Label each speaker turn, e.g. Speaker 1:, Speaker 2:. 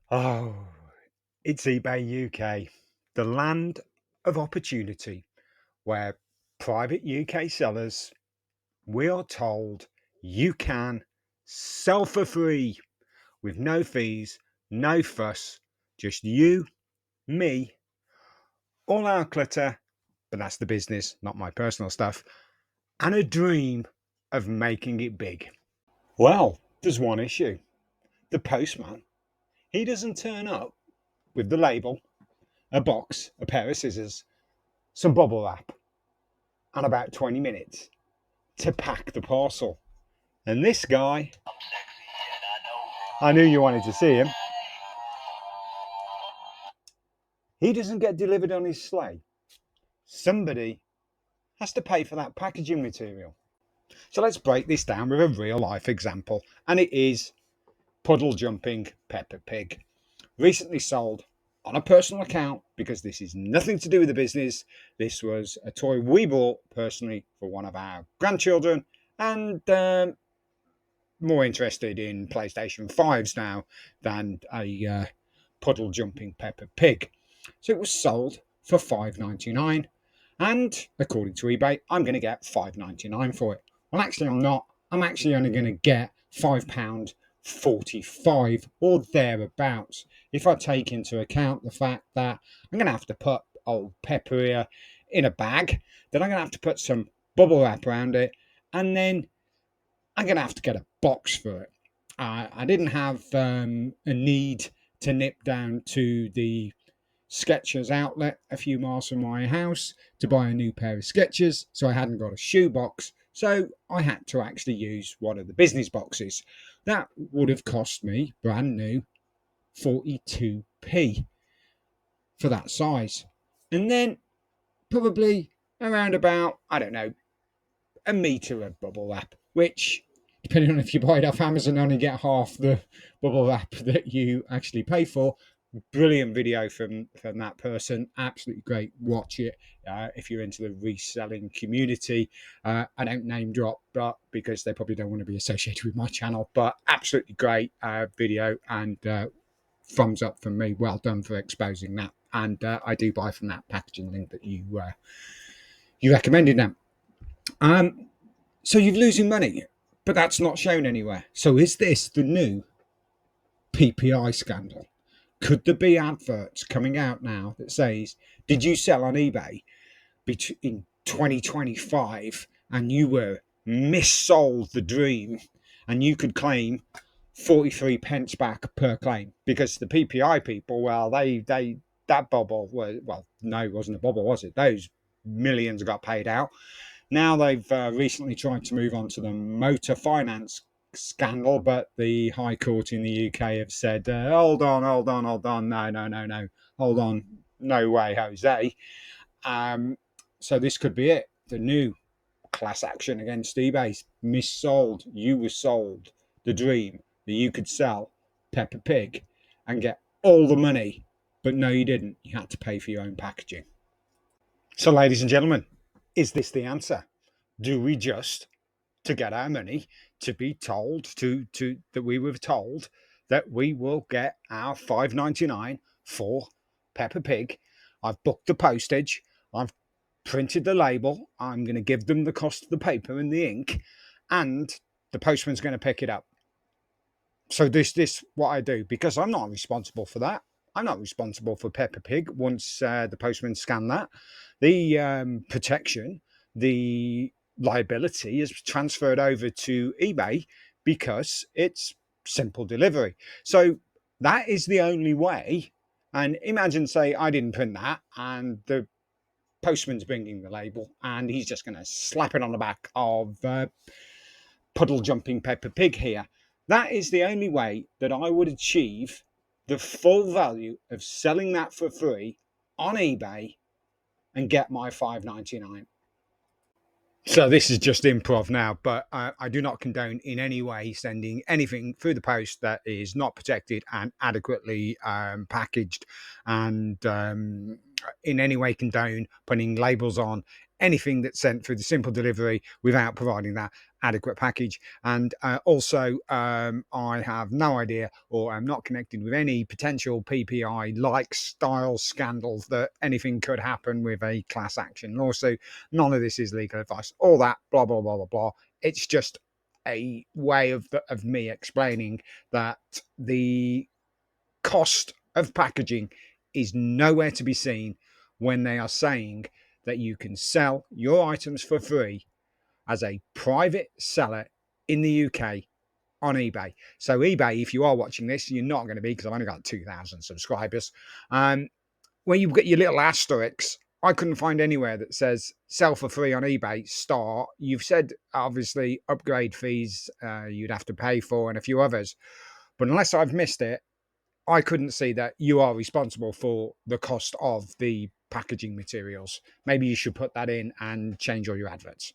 Speaker 1: Oh, it's eBay UK, the land of opportunity where private UK sellers, we are told you can sell for free with no fees, no fuss, just you, me, all our clutter, but that's the business, not my personal stuff, and a dream of making it big. Well, there's one issue. The postman, he doesn't turn up with the label, a box, a pair of scissors, some bubble wrap, and about 20 minutes to pack the parcel. And this guy, I knew you wanted to see him, he doesn't get delivered on his sleigh. Somebody has to pay for that packaging material. So let's break this down with a real life example, and it is puddle jumping Peppa Pig. Recently sold on a personal account because this is nothing to do with the business. This was a toy we bought personally for one of our grandchildren, and more interested in PlayStation 5s now than a puddle jumping Peppa Pig. So it was sold for $5.99, and according to eBay, I'm going to get $5.99 for it. Well, actually, I'm not. I'm actually only going to get £5.45 or thereabouts if I take into account the fact that I'm going to have to put old Peppa here in a bag, then I'm going to have to put some bubble wrap around it, and then I'm going to have to get a box for it. I didn't have a need to nip down to the Skechers outlet a few miles from my house to buy a new pair of Skechers, so I hadn't got a shoe box. So I had to actually use one of the business boxes. That would have cost me, brand new, 42p for that size. And then probably around about, I don't know, a metre of bubble wrap, which, depending on if you buy it off Amazon, only get half the bubble wrap that you actually pay for. Brilliant video from that person. Absolutely great. Watch it if you're into the reselling community. I don't name drop, but because they probably don't want to be associated with my channel. But absolutely great video, and thumbs up from me. Well done for exposing that. And I do buy from that packaging link that you recommended now. So you're losing money, but that's not shown anywhere. So is this the new PPI scandal? Could there be adverts coming out now that says, did you sell on eBay in 2025 and you were missold the dream, and you could claim 43 pence back per claim? Because the PPI people, well, they that bubble was, well, no, it wasn't a bubble, was it? Those millions got paid out. Now they've recently tried to move on to the motor finance scandal, but the High Court in the UK have said, hold on, no, hold on, no way, Jose. So this could be it, the new class action against eBay. Missold, you were sold the dream that you could sell Peppa Pig and get all the money, but no, you didn't. You had to pay for your own packaging. So, ladies and gentlemen, is this the answer? Do we just, to get our money, to be told that we were told that we will get our $5.99 for Peppa Pig? I've booked the postage, I've printed the label, I'm going to give them the cost of the paper and the ink, and the postman's going to pick it up. So this what I do, because I'm not responsible for that. I'm not responsible for Peppa Pig once the postman scanned that. The protection, the liability is transferred over to eBay because it's simple delivery. So that is the only way. And imagine, say, I didn't print that, and the postman's bringing the label, and he's just going to slap it on the back of puddle jumping Peppa Pig here. That is the only way that I would achieve the full value of selling that for free on eBay and get my $5.99. So this is just improv now, but I do not condone in any way sending anything through the post that is not protected and adequately packaged, and in any way condone putting labels on anything that's sent through the simple delivery without providing that. adequate package. And also, I have no idea, or I'm not connected with any potential PPI-like style scandals that anything could happen with a class action lawsuit. None of this is legal advice. All that, blah, blah, blah, blah, blah. It's just a way of me explaining that the cost of packaging is nowhere to be seen when they are saying that you can sell your items for free as a private seller in the UK on eBay. So eBay, if you are watching this, you're not going to be, because I've only got 2,000 subscribers. When you've got your little asterisks, I couldn't find anywhere that says sell for free on eBay, start. You've said, obviously, upgrade fees you'd have to pay for and a few others. But unless I've missed it, I couldn't see that you are responsible for the cost of the packaging materials. Maybe you should put that in and change all your adverts.